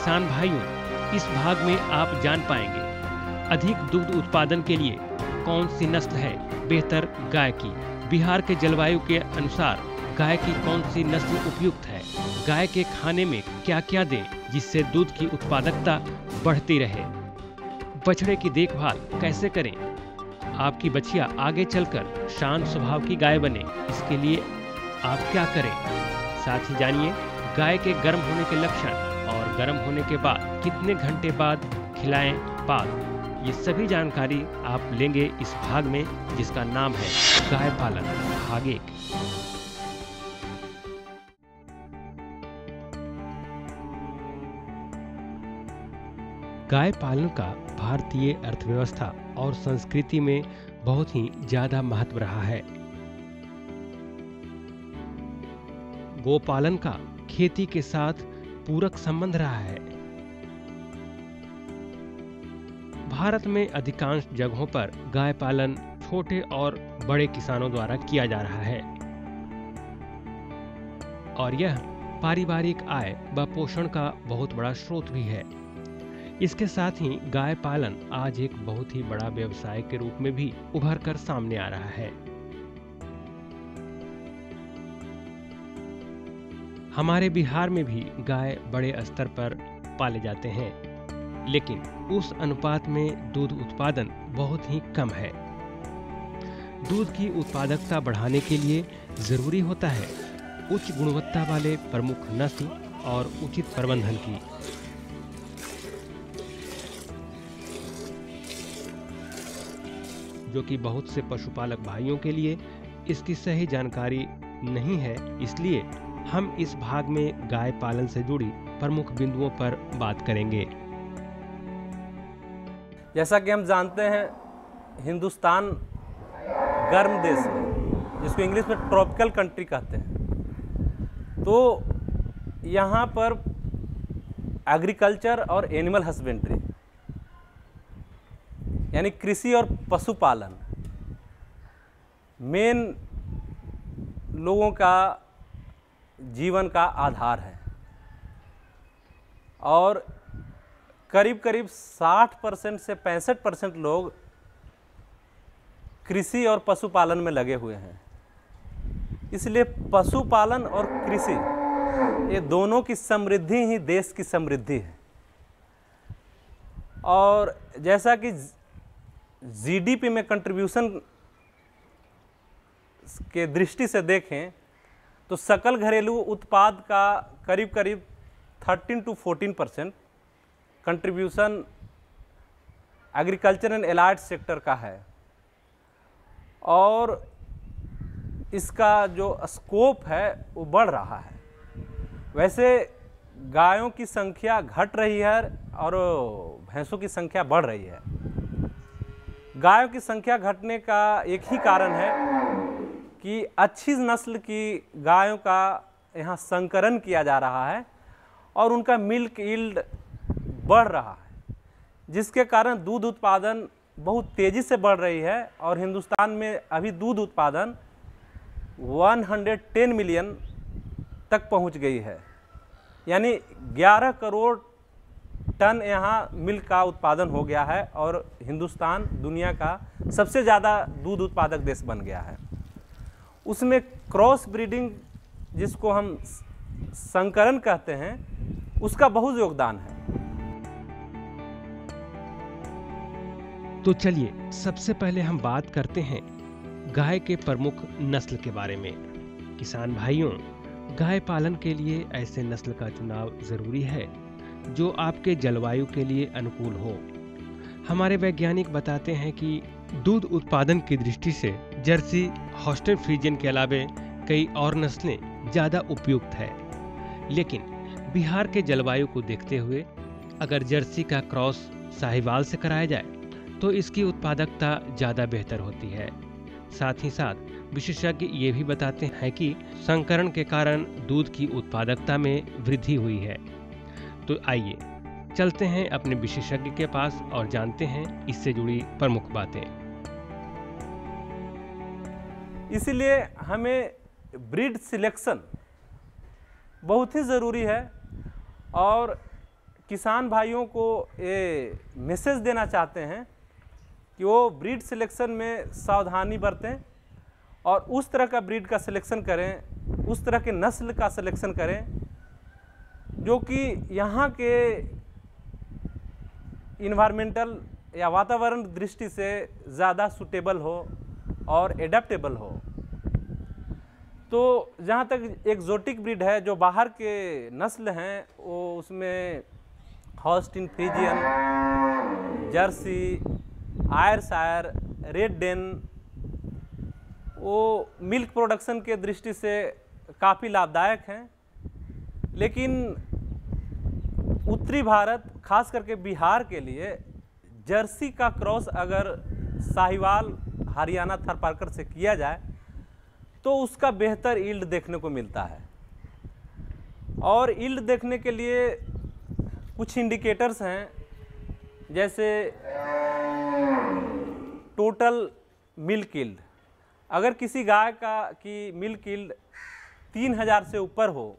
किसान भाइयों, इस भाग में आप जान पाएंगे अधिक दुग्ध उत्पादन के लिए कौन सी नस्ल है बेहतर गाय की, बिहार के जलवायु के अनुसार गाय की कौन सी नस्ल उपयुक्त है, गाय के खाने में क्या क्या दें जिससे दूध की उत्पादकता बढ़ती रहे, बछड़े की देखभाल कैसे करें, आपकी बछिया आगे चलकर शांत स्वभाव की गाय बने, इसके लिए आप क्या करें। साथ ही जानिए गाय के गर्म होने के लक्षण और गर्म होने के बाद कितने घंटे बाद खिलाएं पाल। ये सभी जानकारी आप लेंगे इस भाग में, जिसका नाम है गाय पालन भाग 1। गाय पालन का भारतीय अर्थव्यवस्था और संस्कृति में बहुत ही ज्यादा महत्व रहा है। गोपालन का खेती के साथ पूरक संबंध रहा है। भारत में अधिकांश जगहों पर गाय पालन छोटे और बड़े किसानों द्वारा किया जा रहा है और यह पारिवारिक आय व पोषण का बहुत बड़ा स्रोत भी है। इसके साथ ही गाय पालन आज एक बहुत ही बड़ा व्यवसाय के रूप में भी उभर कर सामने आ रहा है। हमारे बिहार में भी गाय बड़े स्तर पर पाले जाते हैं, लेकिन उस अनुपात में दूध उत्पादन बहुत ही कम है। दूध की उत्पादकता बढ़ाने के लिए जरूरी होता है उच्च गुणवत्ता वाले प्रमुख नस्ल और उचित प्रबंधन की। जो कि बहुत से पशुपालक भाइयों के लिए इसकी सही जानकारी नहीं है, इसलिए हम इस भाग में गाय पालन से जुड़ी प्रमुख बिंदुओं पर बात करेंगे। जैसा कि हम जानते हैं, हिंदुस्तान गर्म देश है, जिसको इंग्लिश में ट्रॉपिकल कंट्री कहते हैं। तो यहाँ पर एग्रीकल्चर और एनिमल हस्बेंड्री यानी कृषि और पशुपालन मेन लोगों का जीवन का आधार है और करीब करीब 60% से 65% लोग कृषि और पशुपालन में लगे हुए हैं। इसलिए पशुपालन और कृषि ये दोनों की समृद्धि ही देश की समृद्धि है। और जैसा कि जीडीपी में कंट्रीब्यूशन के दृष्टि से देखें तो सकल घरेलू उत्पाद का करीब करीब 13 to 14% contribution agriculture and allied sector का है और इसका जो स्कोप है वो बढ़ रहा है। वैसे गायों की संख्या घट रही है और भैंसों की संख्या बढ़ रही है। गायों की संख्या घटने का एक ही कारण है कि अच्छी नस्ल की गायों का यहाँ संकरण किया जा रहा है और उनका मिल्क यील्ड बढ़ रहा है, जिसके कारण दूध उत्पादन बहुत तेज़ी से बढ़ रही है और हिंदुस्तान में अभी दूध उत्पादन 110 मिलियन तक पहुंच गई है। यानी 11 करोड़ टन यहाँ मिल्क का उत्पादन हो गया है और हिंदुस्तान दुनिया का सबसे ज़्यादा दूध उत्पादक देश बन गया है। उसमें क्रॉस ब्रीडिंग, जिसको हम संकरण कहते हैं, उसका बहुत योगदान है। तो चलिए सबसे पहले हम बात करते हैं गाय के प्रमुख नस्ल के बारे में। किसान भाइयों, गाय पालन के लिए ऐसे नस्ल का चुनाव जरूरी है जो आपके जलवायु के लिए अनुकूल हो। हमारे वैज्ञानिक बताते हैं कि दूध उत्पादन की दृष्टि से जर्सी, हॉस्टन फ्रीजियन के अलावे कई और नस्लें ज़्यादा उपयुक्त है, लेकिन बिहार के जलवायु को देखते हुए अगर जर्सी का क्रॉस साहिवाल से कराया जाए तो इसकी उत्पादकता ज़्यादा बेहतर होती है। साथ ही साथ विशेषज्ञ ये भी बताते हैं कि संकरण के कारण दूध की उत्पादकता में वृद्धि हुई है। तो आइए चलते हैं अपने विशेषज्ञ के पास और जानते हैं इससे जुड़ी प्रमुख बातें। इसीलिए हमें ब्रीड सिलेक्शन बहुत ही ज़रूरी है और किसान भाइयों को ये मैसेज देना चाहते हैं कि वो ब्रीड सिलेक्शन में सावधानी बरतें और उस तरह का ब्रीड का सिलेक्शन करें, उस तरह के नस्ल का सिलेक्शन करें जो कि यहाँ के इन्वायरमेंटल या वातावरण दृष्टि से ज़्यादा सूटेबल हो और एडेप्टेबल हो। तो जहाँ तक एक्जोटिक ब्रीड है, जो बाहर के नस्ल हैं, वो उसमें Holstein Friesian, Jersey, Ayrshire, Red Dane, वो मिल्क प्रोडक्शन के दृष्टि से काफ़ी लाभदायक हैं। लेकिन उत्तरी भारत, खास करके बिहार के लिए जर्सी का क्रॉस अगर साहिवाल, हरियाणा थारपारकर से किया जाए तो उसका बेहतर यील्ड देखने को मिलता है। और यील्ड देखने के लिए कुछ इंडिकेटर्स हैं, जैसे टोटल मिल्क यील्ड। अगर किसी गाय की मिल्क यील्ड 3000 से ऊपर हो,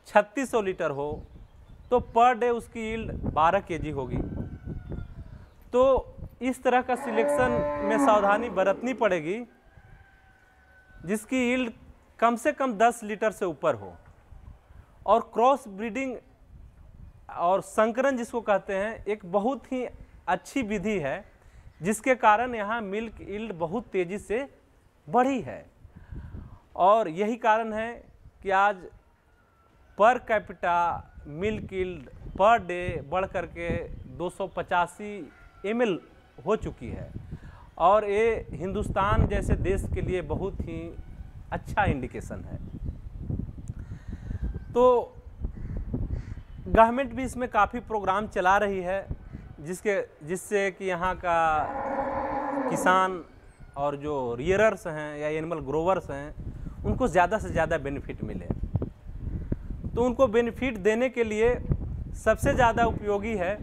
3600 लीटर हो, तो पर डे उसकी यील्ड 12 केजी होगी। तो इस तरह का सिलेक्शन में सावधानी बरतनी पड़ेगी, जिसकी यील्ड कम से कम 10 लीटर से ऊपर हो। और क्रॉस ब्रीडिंग और संकरण जिसको कहते हैं, एक बहुत ही अच्छी विधि है, जिसके कारण यहाँ मिल्क यील्ड बहुत तेज़ी से बढ़ी है। और यही कारण है कि आज per capita milk yield per day बढ़ करके 285 ml हो चुकी है। और ये हिंदुस्तान जैसे देश के लिए बहुत ही अच्छा इंडिकेशन है। तो गवर्नमेंट भी इसमें काफ़ी प्रोग्राम चला रही है, जिससे कि यहाँ का किसान और जो रियरर्स हैं या एनिमल ग्रोवर्स हैं, उनको ज़्यादा से ज़्यादा बेनिफिट मिले। तो उनको बेनिफिट देने के लिए सबसे ज़्यादा उपयोगी है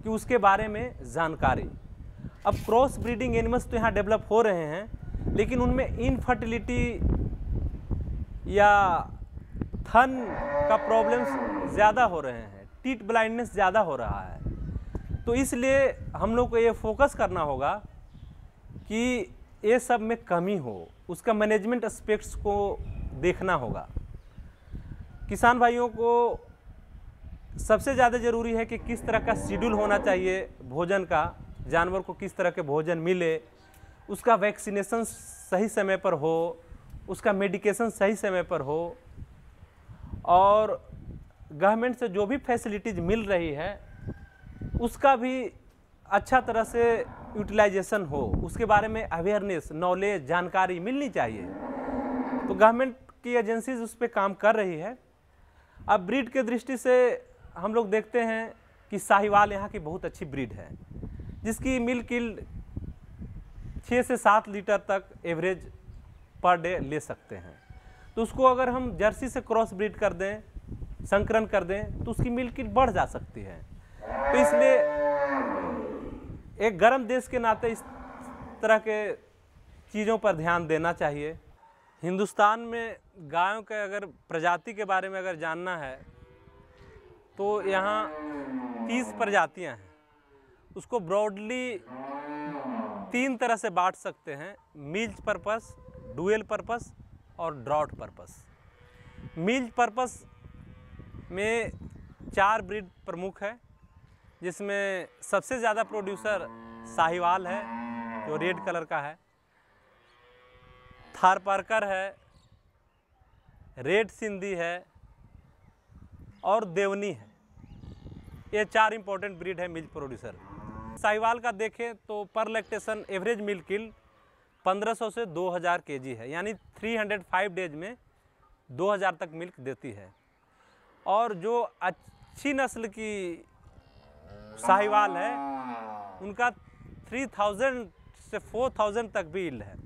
कि उसके बारे में जानकारी। अब क्रॉस ब्रीडिंग एनिमल्स तो यहाँ डेवलप हो रहे हैं, लेकिन उनमें इनफर्टिलिटी या थन का प्रॉब्लम्स ज़्यादा हो रहे हैं, टीथ ब्लाइंडनेस ज़्यादा हो रहा है। तो इसलिए हम लोग को ये फोकस करना होगा कि ये सब में कमी हो, उसका मैनेजमेंट एस्पेक्ट्स को देखना होगा। किसान भाइयों को सबसे ज़्यादा ज़रूरी है कि किस तरह का शेड्यूल होना चाहिए भोजन का, जानवर को किस तरह के भोजन मिले, उसका वैक्सीनेशन सही समय पर हो, उसका मेडिकेशन सही समय पर हो, और गवर्नमेंट से जो भी फैसिलिटीज़ मिल रही है उसका भी अच्छा तरह से यूटिलाइजेशन हो, उसके बारे में अवेयरनेस, नॉलेज, जानकारी मिलनी चाहिए। तो गवर्नमेंट की एजेंसीज उस पर काम कर रही है। अब ब्रीड के दृष्टि से हम लोग देखते हैं कि साहिवाल यहाँ की बहुत अच्छी ब्रीड है, जिसकी मिल्क यील्ड 6 से 7 लीटर तक एवरेज पर डे ले सकते हैं। तो उसको अगर हम जर्सी से क्रॉस ब्रीड कर दें, संकरण कर दें, तो उसकी मिल्क यील्ड बढ़ जा सकती है। तो इसलिए एक गर्म देश के नाते इस तरह के चीज़ों पर ध्यान देना चाहिए। हिंदुस्तान में गायों के अगर प्रजाति के बारे में अगर जानना है तो यहाँ 30 प्रजातियाँ हैं। उसको ब्रॉडली 3 तरह से बांट सकते हैं: मील्स पर्पस, डुअल पर्पस और ड्राउट पर्पस। मील्स पर्पस में 4 ब्रीड प्रमुख है, जिसमें सबसे ज़्यादा प्रोड्यूसर साहिवाल है जो रेड कलर का है, थारपारकर है, रेड सिंधी है और देवनी है। ये 4 इंपॉर्टेंट ब्रीड है मिल्क प्रोड्यूसर। साहिवाल का देखें तो पर लैक्टेशन एवरेज मिल्क यील्ड 1500 से 2000 केजी है, यानी 305 डेज में 2000 तक मिल्क देती है। और जो अच्छी नस्ल की साहिवाल है उनका 3000 से 4000 तक भी यील्ड है।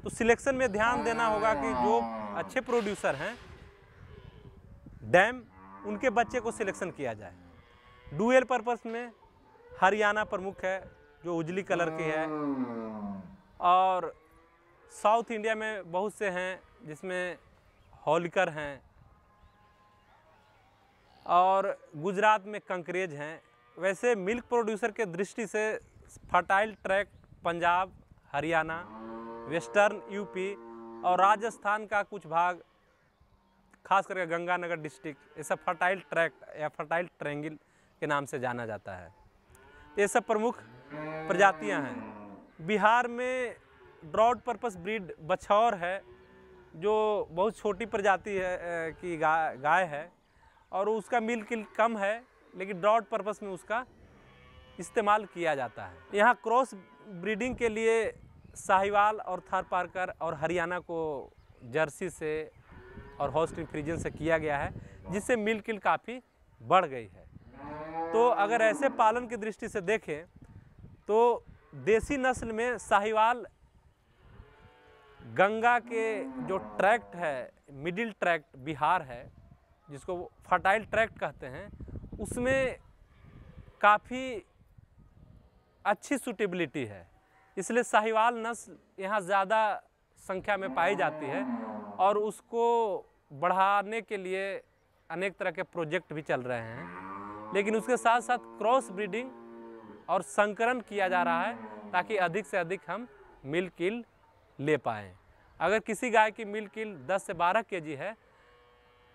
तो सिलेक्शन में ध्यान देना होगा कि जो अच्छे प्रोड्यूसर हैं डैम, उनके बच्चे को सिलेक्शन किया जाए। डुअल पर्पस में हरियाणा प्रमुख है जो उजली कलर की है, और साउथ इंडिया में बहुत से हैं जिसमें होलिकर हैं, और गुजरात में कंकरेज हैं। वैसे मिल्क प्रोड्यूसर के दृष्टि से fertile tract Punjab, Haryana, western UP और राजस्थान का कुछ भाग, खास करके गंगानगर डिस्ट्रिक्ट, ये सब फर्टाइल ट्रैक्ट या फर्टाइल ट्रायंगल के नाम से जाना जाता है। ये सब प्रमुख प्रजातियां हैं। बिहार में ड्रॉट पर्पस ब्रीड बछौर है, जो बहुत छोटी प्रजाति है की गाय है और उसका मिल्क यील्ड कम है, लेकिन ड्रॉट पर्पस में उसका इस्तेमाल किया जाता है। यहाँ क्रॉस ब्रीडिंग के लिए साहिवाल और थारपारकर और हरियाणा को जर्सी से और हॉल्स्टीन फ्रीजियन से किया गया है, जिससे मिल्क यील्ड काफ़ी बढ़ गई है। तो अगर ऐसे पालन की दृष्टि से देखें तो देसी नस्ल में साहिवाल गंगा के जो ट्रैक्ट है, मिडिल ट्रैक्ट बिहार है, जिसको फर्टाइल ट्रैक्ट कहते हैं, उसमें काफ़ी अच्छी सूटेबिलिटी है, इसलिए साहिवाल नस्ल यहाँ ज़्यादा संख्या में पाई जाती है और उसको बढ़ाने के लिए अनेक तरह के प्रोजेक्ट भी चल रहे हैं। लेकिन उसके साथ साथ क्रॉस ब्रीडिंग और संकरण किया जा रहा है ताकि अधिक से अधिक हम मिल्क यील्ड ले पाएँ। अगर किसी गाय की मिल्क यील्ड 10 से 12 केजी है,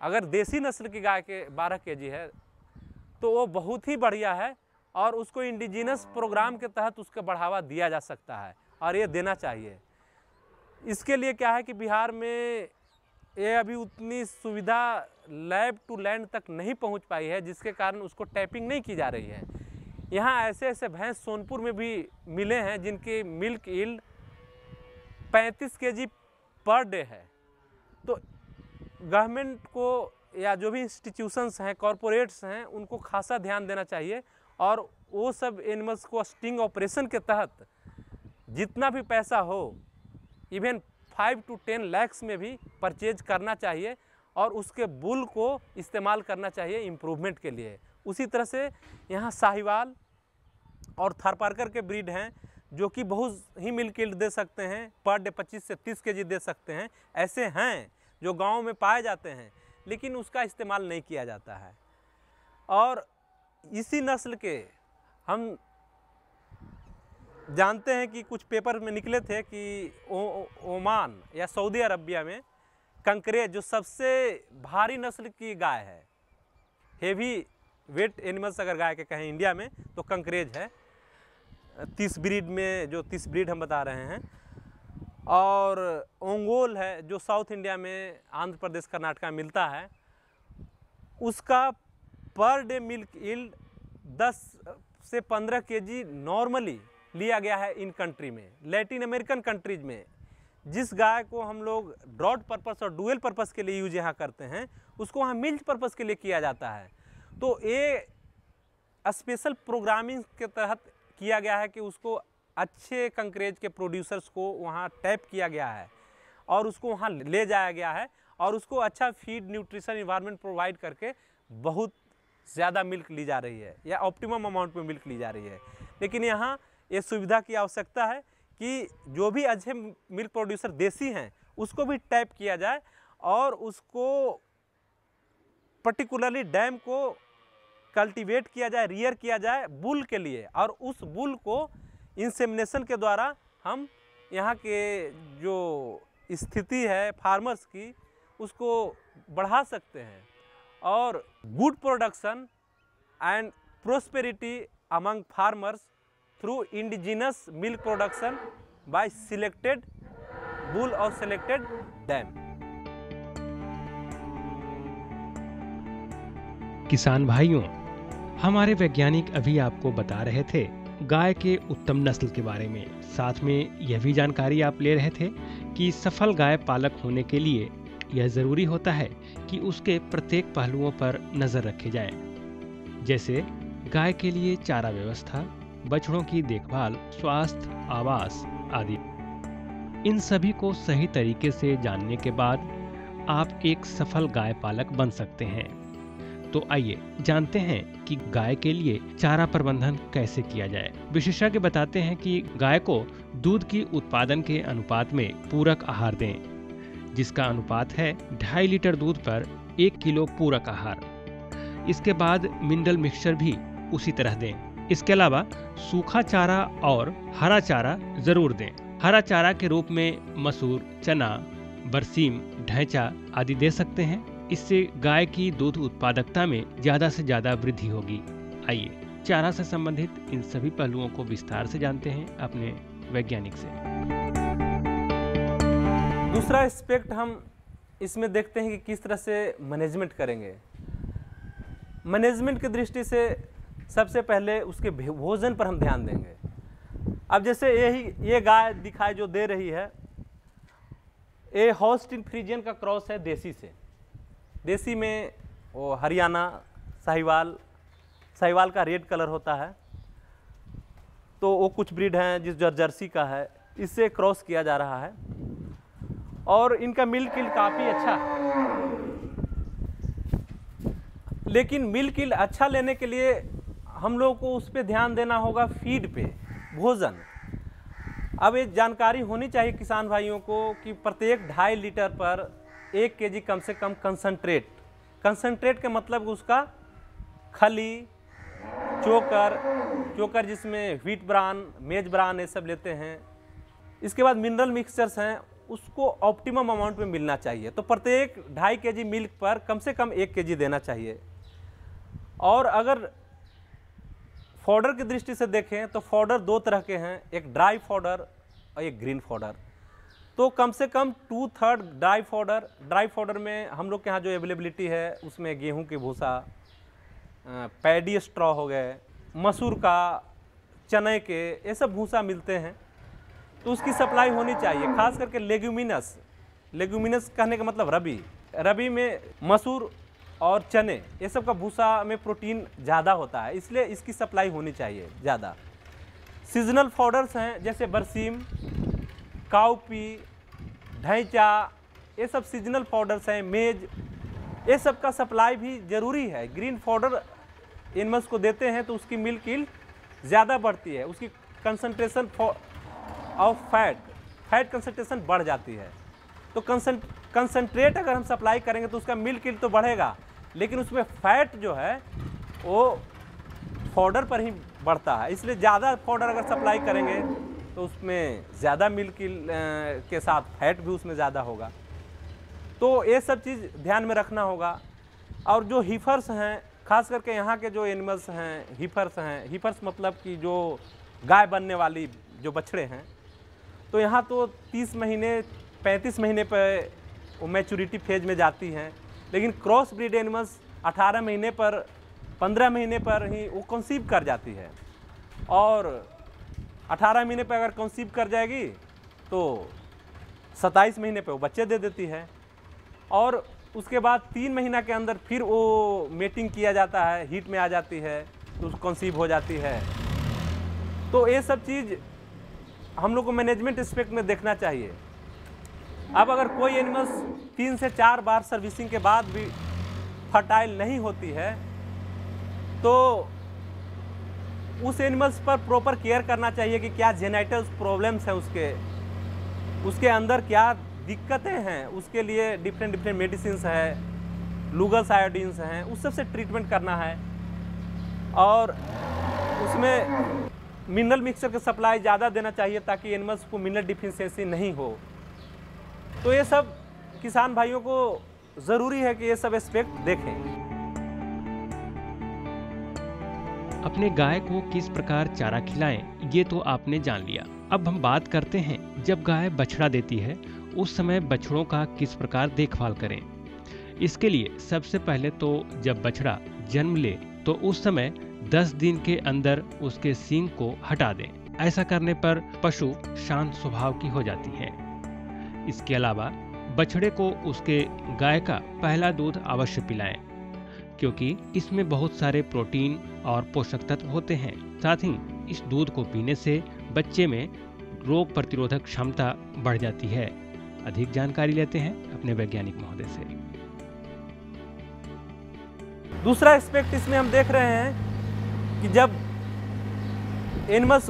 अगर देसी नस्ल की गाय के 12 केजी है तो वो बहुत ही बढ़िया है और उसको इंडिजिनस प्रोग्राम के तहत उसका बढ़ावा दिया जा सकता है और ये देना चाहिए। इसके लिए क्या है कि बिहार में ये अभी उतनी सुविधा लैब टू लैंड तक नहीं पहुंच पाई है, जिसके कारण उसको टैपिंग नहीं की जा रही है। यहाँ ऐसे ऐसे भैंस सोनपुर में भी मिले हैं जिनकी milk yield 35 KG per day है। तो गवर्नमेंट को या जो भी इंस्टीट्यूशंस हैं, कॉरपोरेट्स हैं, उनको खासा ध्यान देना चाहिए और वो सब एनिमल्स को स्टिंग ऑपरेशन के तहत जितना भी पैसा हो, इवन 5 to 10 lakhs में भी परचेज करना चाहिए और उसके बुल को इस्तेमाल करना चाहिए इम्प्रूवमेंट के लिए। उसी तरह से यहाँ साहिवाल और थारपारकर के ब्रीड हैं जो कि बहुत ही मिल्क यील्ड दे सकते हैं, पर डे 25 से 30 केजी दे सकते हैं। ऐसे हैं जो गाँव में पाए जाते हैं, लेकिन उसका इस्तेमाल नहीं किया जाता है। और इसी नस्ल के हम जानते हैं कि कुछ पेपर में निकले थे कि ओमान या सऊदी अरबिया में कंकरेज, जो सबसे भारी नस्ल की गाय है, हेवी वेट एनिमल्स अगर गाय के कहें इंडिया में तो कंकरेज है। 30 ब्रीड में, जो 30 ब्रीड हम बता रहे हैं, और ओंगोल है जो साउथ इंडिया में आंध्र प्रदेश कर्नाटका में मिलता है। उसका पर डे मिल्क यील्ड 10 से 15 केजी नॉर्मली लिया गया है इन कंट्री में। लैटिन अमेरिकन कंट्रीज में जिस गाय को हम लोग ड्रॉट पर्पस और डुअल पर्पस के लिए यूज यहाँ करते हैं, उसको वहाँ मिल्क पर्पस के लिए किया जाता है। तो ये स्पेशल प्रोग्रामिंग के तहत किया गया है कि उसको अच्छे कंकरेज के प्रोड्यूसर्स को वहाँ टैप किया गया है और उसको वहाँ ले जाया गया है और उसको अच्छा फीड, न्यूट्रिशन, इन्वायरमेंट प्रोवाइड करके बहुत ज़्यादा मिल्क ली जा रही है या ऑप्टिमम अमाउंट में मिल्क ली जा रही है। लेकिन यहाँ ये सुविधा की आवश्यकता है कि जो भी अच्छे मिल्क प्रोड्यूसर देसी हैं उसको भी टैप किया जाए और उसको पर्टिकुलरली डैम को कल्टीवेट किया जाए, रियर किया जाए बुल के लिए, और उस बुल को इंसेमिनेशन के द्वारा हम यहाँ के जो स्थिति है फार्मर्स की उसको बढ़ा सकते हैं और good production and prosperity among farmers through indigenous milk production by selected bull और सिलेक्टेड डैम। किसान भाइयों, हमारे वैज्ञानिक अभी आपको बता रहे थे गाय के उत्तम नस्ल के बारे में। साथ में यह भी जानकारी आप ले रहे थे कि सफल गाय पालक होने के लिए यह जरूरी होता है कि उसके प्रत्येक पहलुओं पर नजर रखे जाए, जैसे गाय के लिए चारा व्यवस्था, बछड़ों की देखभाल, स्वास्थ्य, आवास आदि। इन सभी को सही तरीके से जानने के बाद आप एक सफल गाय पालक बन सकते हैं। तो आइए जानते हैं कि गाय के लिए चारा प्रबंधन कैसे किया जाए। विशेषज्ञ बताते हैं कि गाय को दूध की उत्पादन के अनुपात में पूरक आहार दें, जिसका अनुपात है 2.5 लीटर दूध पर 1 किलो पूरक आहार। इसके बाद मिनरल मिक्सचर भी उसी तरह दें। इसके अलावा सूखा चारा और हरा चारा जरूर दें। हरा चारा के रूप में मसूर, चना, बरसीम, ढैंचा आदि दे सकते हैं। इससे गाय की दूध उत्पादकता में ज्यादा से ज्यादा वृद्धि होगी। आइए चारा से संबंधित इन सभी पहलुओं को विस्तार से जानते हैं अपने वैज्ञानिक से। दूसरा एस्पेक्ट हम इसमें देखते हैं कि किस तरह से मैनेजमेंट करेंगे। मैनेजमेंट की दृष्टि से सबसे पहले उसके भोजन पर हम ध्यान देंगे। अब जैसे ये गाय दिखाई जो दे रही है, ये हॉल्स्टीन फ्रीजियन का क्रॉस है देसी से। देसी में वो हरियाणा साहिवाल का रेड कलर होता है, तो वो कुछ ब्रीड हैं जिस जर्सी का है, इससे क्रॉस किया जा रहा है और इनका मिल्क यील्ड काफ़ी अच्छा है। लेकिन मिल्क यील्ड अच्छा लेने के लिए हम लोग को उस पर ध्यान देना होगा, फीड पे, भोजन। अब ये जानकारी होनी चाहिए किसान भाइयों को कि प्रत्येक 2.5 लीटर पर 1 केजी कम से कम कंसंट्रेट के मतलब उसका खली, चोकर जिसमें व्हीट ब्रान, मेज ब्रान ये सब लेते हैं। इसके बाद मिनरल मिक्सचर्स हैं, उसको ऑप्टिमम अमाउंट में मिलना चाहिए। तो प्रत्येक 2.5 केजी मिल्क पर कम से कम 1 केजी देना चाहिए। और अगर फॉडर की दृष्टि से देखें तो फॉडर 2 तरह के हैं, एक ड्राई फॉडर और एक ग्रीन फॉडर। तो कम से कम 2/3 ड्राई फॉडर में हम लोग के यहाँ जो अवेलेबिलिटी है उसमें गेहूं के भूसा, पैडी स्ट्रॉ हो गए, मसूर का, चने के, ये सब भूसा मिलते हैं। तो उसकी सप्लाई होनी चाहिए। खास करके लेग्यूमिनस कहने का मतलब रबी में मसूर और चने, ये सब का भूसा में प्रोटीन ज़्यादा होता है, इसलिए इसकी सप्लाई होनी चाहिए ज़्यादा। सीजनल फॉडर्स हैं जैसे बरसीम, काउपी, ढैंचा, ये सब सीजनल फॉडर्स हैं, मेज, ये सब का सप्लाई भी ज़रूरी है। ग्रीन फॉडर एनिमल्स को देते हैं तो उसकी मिल्क यील्ड ज़्यादा बढ़ती है, उसकी कंसंट्रेशन ऑफ फैट कंसंट्रेशन बढ़ जाती है। तो कंसंट्रेट अगर हम सप्लाई करेंगे तो उसका मिल्क यील्ड तो बढ़ेगा, लेकिन उसमें फैट जो है वो फॉडर पर ही बढ़ता है। इसलिए ज़्यादा फॉडर अगर सप्लाई करेंगे तो उसमें ज़्यादा मिल्क यील्ड के साथ फैट भी उसमें ज़्यादा होगा। तो ये सब चीज़ ध्यान में रखना होगा। और जो हीफर्स हैं, खास करके यहाँ के जो एनिमल्स हैं, हीफर्स मतलब कि जो गाय बनने वाली जो बछड़े हैं, तो यहाँ तो 30 महीने 35 महीने पर वो मैच्योरिटी फेज में जाती हैं। लेकिन क्रॉस ब्रीड एनिमल्स 18 महीने पर, 15 महीने पर ही वो कंसीव कर जाती है। और 18 महीने पर अगर कंसीव कर जाएगी तो 27 महीने पर वो बच्चे दे देती है। और उसके बाद 3 महीना के अंदर फिर वो मेटिंग किया जाता है, हीट में आ जाती है तो कंसीव हो जाती है। तो ये सब चीज़ हम लोग को मैनेजमेंट एस्पेक्ट में देखना चाहिए। अब अगर कोई एनिमल्स 3 से 4 बार सर्विसिंग के बाद भी फर्टाइल नहीं होती है तो उस एनिमल्स पर प्रॉपर केयर करना चाहिए कि क्या जेनेटिक प्रॉब्लम्स हैं, उसके अंदर क्या दिक्कतें हैं। उसके लिए डिफरेंट मेडिसिन्स हैं, लूगल्स आयोडीन्स हैं, उस सब से ट्रीटमेंट करना है। और उसमें मिनरल मिक्सचर की सप्लाई ज़्यादा देना चाहिए ताकि एनिमल्स को मिनरल डिफिशियंसी नहीं हो। तो ये सब किसान भाइयों को ज़रूरी है कि ये सब एस्पेक्ट देखें। अपने गाय को किस प्रकार चारा खिलाएं, ये तो आपने जान लिया। अब हम बात करते हैं जब गाय बछड़ा देती है उस समय बछड़ों का किस प्रकार देखभाल करें। इसके लिए सबसे पहले तो जब बछड़ा जन्म ले तो उस समय 10 दिन के अंदर उसके सींग को हटा दें। ऐसा करने पर पशु शांत स्वभाव की हो जाती है। इसके अलावा बछड़े को उसके गाय का पहला दूध अवश्य पिलाएं, क्योंकि इसमें बहुत सारे प्रोटीन और पोषक तत्व होते हैं। साथ ही इस दूध को पीने से बच्चे में रोग प्रतिरोधक क्षमता बढ़ जाती है। अधिक जानकारी लेते हैं अपने वैज्ञानिक महोदय से। दूसरा एस्पेक्ट इसमें हम देख रहे हैं कि जब एनिमल्स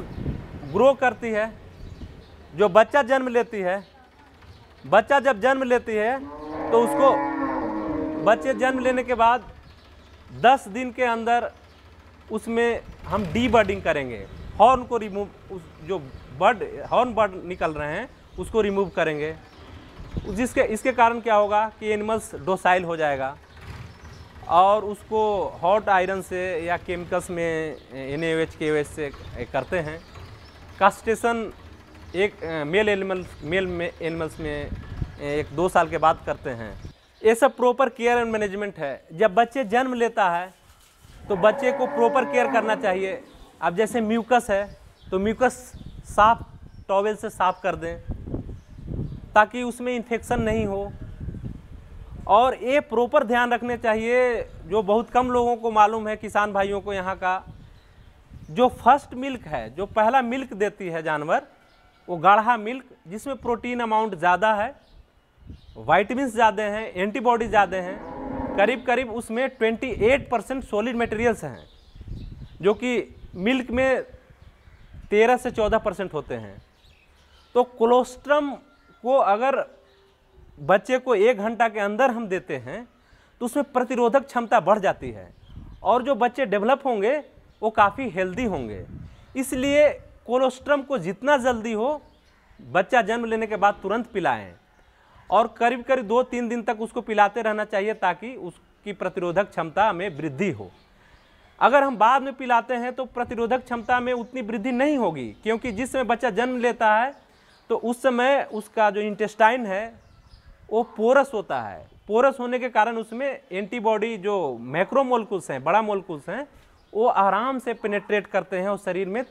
ग्रो करती है, जो बच्चा जन्म लेती है, बच्चा जब जन्म लेती है तो उसको बच्चे जन्म लेने के बाद 10 दिन के अंदर उसमें हम डीबर्डिंग करेंगे, हॉर्न को रिमूव, उस जो हॉर्न बर्ड निकल रहे हैं उसको रिमूव करेंगे। इसके कारण क्या होगा कि एनिमल्स डोसाइल हो जाएगा और उसको हॉट आयरन से या केमिकल्स में NaOH KOH से करते हैं। कास्ट्रेशन एक मेल एनिमल्स में 1-2 साल के बाद करते हैं। ये सब प्रॉपर केयर एंड मैनेजमेंट है। जब बच्चे जन्म लेता है तो बच्चे को प्रॉपर केयर करना चाहिए। अब जैसे म्यूकस है तो म्यूकस साफ टॉवेल से साफ कर दें ताकि उसमें इन्फेक्शन नहीं हो। और ये प्रॉपर ध्यान रखने चाहिए जो बहुत कम लोगों को मालूम है, किसान भाइयों को यहाँ का, जो फर्स्ट मिल्क है, जो पहला मिल्क देती है जानवर, वो गाढ़ा मिल्क जिसमें प्रोटीन अमाउंट ज़्यादा है, वाइटमिन ज़्यादा हैं, एंटीबॉडी ज़्यादा हैं, करीब करीब उसमें 28% सॉलिड मटेरियल्स हैं जो कि मिल्क में 13 से 14% होते हैं। तो कोलोस्ट्रम को अगर बच्चे को 1 घंटा के अंदर हम देते हैं तो उसमें प्रतिरोधक क्षमता बढ़ जाती है और जो बच्चे डेवलप होंगे वो काफ़ी हेल्दी होंगे। इसलिए कोलोस्ट्रम को जितना जल्दी हो बच्चा जन्म लेने के बाद तुरंत पिलाएं और करीब करीब 2-3 दिन तक उसको पिलाते रहना चाहिए ताकि उसकी प्रतिरोधक क्षमता में वृद्धि हो। अगर हम बाद में पिलाते हैं तो प्रतिरोधक क्षमता में उतनी वृद्धि नहीं होगी, क्योंकि जिस समय बच्चा जन्म लेता है तो उस समय उसका जो इंटेस्टाइन है वो पोरस होता है। पोरस होने के कारण उसमें एंटीबॉडी, जो मैक्रोमोलिक्यूल्स हैं, बड़ा मोलिक्यूल्स हैं, वो आराम से पेनेट्रेट करते हैं और शरीर में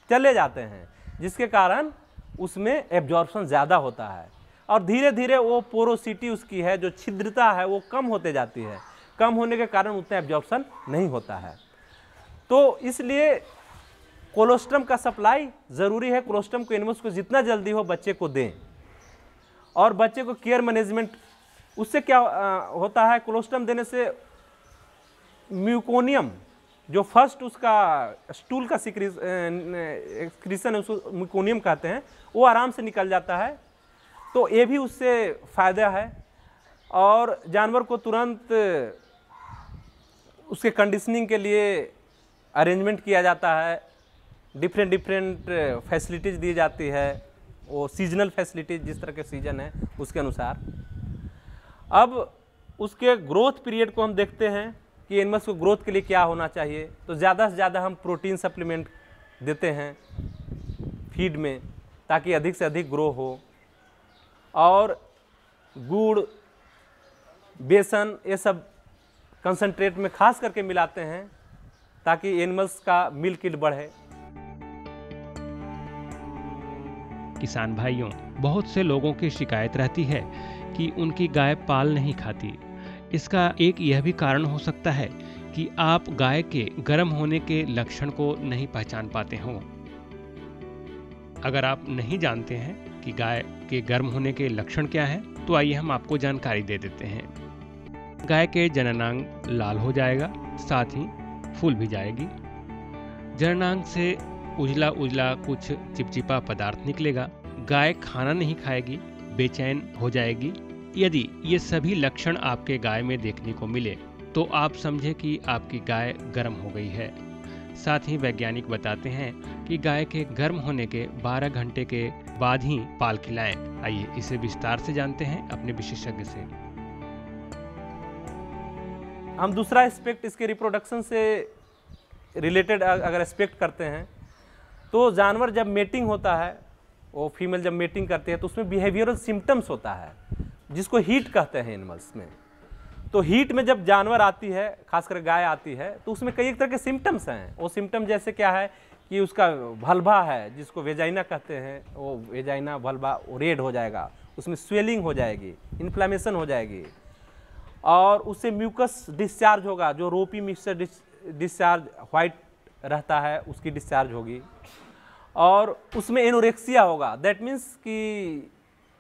चले जाते हैं, जिसके कारण उसमें एब्जॉर्प्शन ज़्यादा होता है और धीरे धीरे वो पोरोसिटी उसकी है, जो छिद्रता है, वो कम होते जाती है। कम होने के कारण उतना एब्जॉर्प्शन नहीं होता है। तो इसलिए कोलोस्ट्रम का सप्लाई ज़रूरी है। कोलोस्ट्रम को एनिमल्स को जितना जल्दी हो बच्चे को दें और बच्चे को केयर मैनेजमेंट, उससे क्या होता है, कोलोस्ट्रम देने से म्यूकोनियम, जो फर्स्ट उसका स्टूल का सिक्रीशन है, उसको म्यूकोनियम कहते हैं, वो आराम से निकल जाता है। तो ये भी उससे फ़ायदा है और जानवर को तुरंत उसके कंडीशनिंग के लिए अरेंजमेंट किया जाता है। डिफरेंट फैसिलिटीज़ दी जाती है, वो सीजनल फैसिलिटीज़, जिस तरह के सीजन है उसके अनुसार। अब उसके ग्रोथ पीरियड को हम देखते हैं कि एनिमल्स को ग्रोथ के लिए क्या होना चाहिए। तो ज़्यादा से ज़्यादा हम प्रोटीन सप्लीमेंट देते हैं फीड में ताकि अधिक से अधिक ग्रो हो, और गुड़, बेसन, ये सब कंसंट्रेट में खास करके मिलाते हैं ताकि एनिमल्स का मिल्क यील्ड बढ़े। किसान भाइयों, बहुत से लोगों की शिकायत रहती है कि उनकी गाय पाल नहीं खाती। इसका एक यह भी कारण हो सकता है कि आप गाय के गर्म होने के लक्षण को नहीं पहचान पाते हों। अगर आप नहीं जानते हैं कि गाय के गर्म होने के लक्षण क्या है, तो आइए हम आपको जानकारी दे देते हैं। गाय के जननांग लाल हो जाएगा, साथ ही फूल भी जाएगी। जननांग से उजला उजला कुछ चिपचिपा पदार्थ निकलेगा। गाय खाना नहीं खाएगी, बेचैन हो जाएगी। यदि ये सभी लक्षण आपके गाय में देखने को मिले तो आप समझे कि आपकी गाय गर्म हो गई है। साथ ही वैज्ञानिक बताते हैं कि गाय के गर्म होने के 12 घंटे के बाद ही पाल खिलाएं। आइए इसे विस्तार से जानते हैं अपने विशेषज्ञ से। हम दूसरा एस्पेक्ट इसके रिप्रोडक्शन से रिलेटेड अगर एस्पेक्ट करते हैं तो जानवर जब मेटिंग होता है, वो फीमेल जब मेटिंग करती है तो उसमें बिहेवियरल सिम्टम्स होता है जिसको हीट कहते हैं एनिमल्स में। तो हीट में जब जानवर आती है, खासकर गाय आती है, तो उसमें कई तरह के सिम्टम्स हैं। वो सिम्टम जैसे क्या है कि उसका भल्भा है, जिसको वेजाइना कहते हैं, वो वेजाइना भल्भा रेड हो जाएगा, उसमें स्वेलिंग हो जाएगी, इन्फ्लेमेशन हो जाएगी, और उससे म्यूकस डिस्चार्ज होगा, जो रोपी मिक्सचर डिस्चार्ज वाइट रहता है उसकी डिस्चार्ज होगी, और उसमें एनोरेक्सिया होगा। दैट मीन्स कि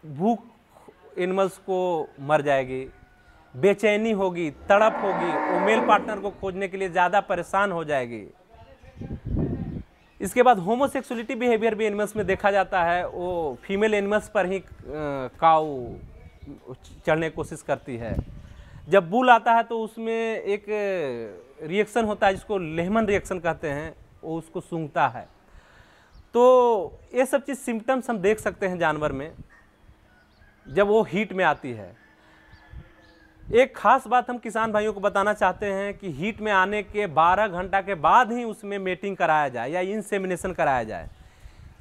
भूख एनिमल्स को मर जाएगी, बेचैनी होगी, तड़प होगी, वो मेल पार्टनर को खोजने के लिए ज़्यादा परेशान हो जाएगी। इसके बाद होमोसेक्सुअलिटी बिहेवियर भी एनिमल्स में देखा जाता है। वो फीमेल एनिमल्स पर ही काऊ चढ़ने की कोशिश करती है। जब बुल आता है तो उसमें एक रिएक्शन होता है जिसको लेहमन रिएक्शन कहते हैं, वो उसको सूंघता है। तो ये सब चीज़ सिम्टम्स हम देख सकते हैं जानवर में जब वो हीट में आती है। एक खास बात हम किसान भाइयों को बताना चाहते हैं कि हीट में आने के 12 घंटा के बाद ही उसमें मेटिंग कराया जाए या इंसेमिनेशन कराया जाए।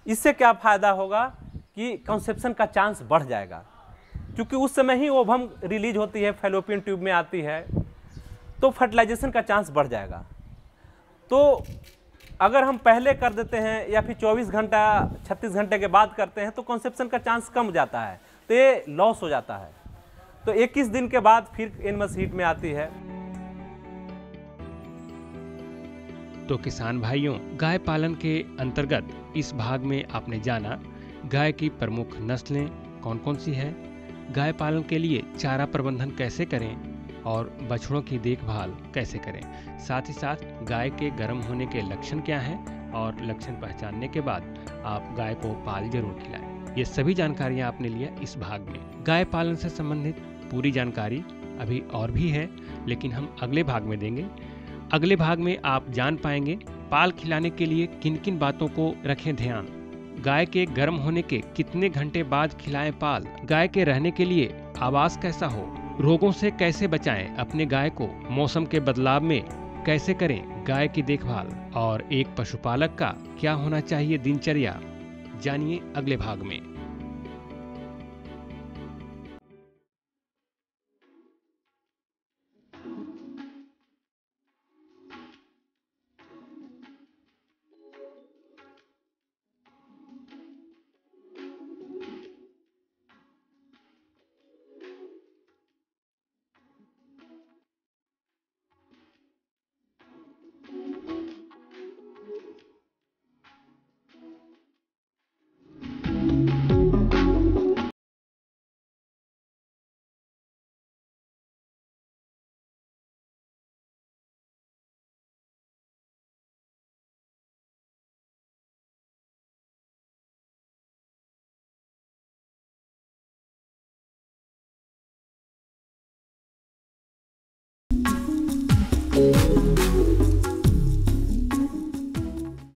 इससे क्या फ़ायदा होगा कि कंसेप्शन का चांस बढ़ जाएगा, क्योंकि उस समय ही ओवम रिलीज होती है, फैलोपियन ट्यूब में आती है, तो फर्टिलाइजेशन का चांस बढ़ जाएगा। तो अगर हम पहले कर देते हैं या फिर 24 घंटा 36 घंटे के बाद करते हैं तो कंसेप्शन का चांस कम जाता है, तो ये लॉस हो जाता है। तो 21 दिन के बाद फिर एनिमल्स हीट में आती है। तो किसान भाइयों, गाय पालन के अंतर्गत इस भाग में आपने जाना गाय की प्रमुख नस्लें कौन कौन सी है, गाय पालन के लिए चारा प्रबंधन कैसे करें और बछड़ों की देखभाल कैसे करें। साथ ही साथ गाय के गर्म होने के लक्षण क्या हैं और लक्षण पहचानने के बाद आप गाय को पाल जरूर खिलाएं। ये सभी जानकारियां आपने लिया इस भाग में। गाय पालन से संबंधित पूरी जानकारी अभी और भी है, लेकिन हम अगले भाग में देंगे। अगले भाग में आप जान पाएंगे पाल खिलाने के लिए किन किन बातों को रखें ध्यान, गाय के गर्म होने के कितने घंटे बाद खिलाएं पाल, गाय के रहने के लिए आवास कैसा हो, रोगों से कैसे बचाएं अपने गाय को, मौसम के बदलाव में कैसे करें गाय की देखभाल, और एक पशुपालक का क्या होना चाहिए दिनचर्या, जानिए अगले भाग में।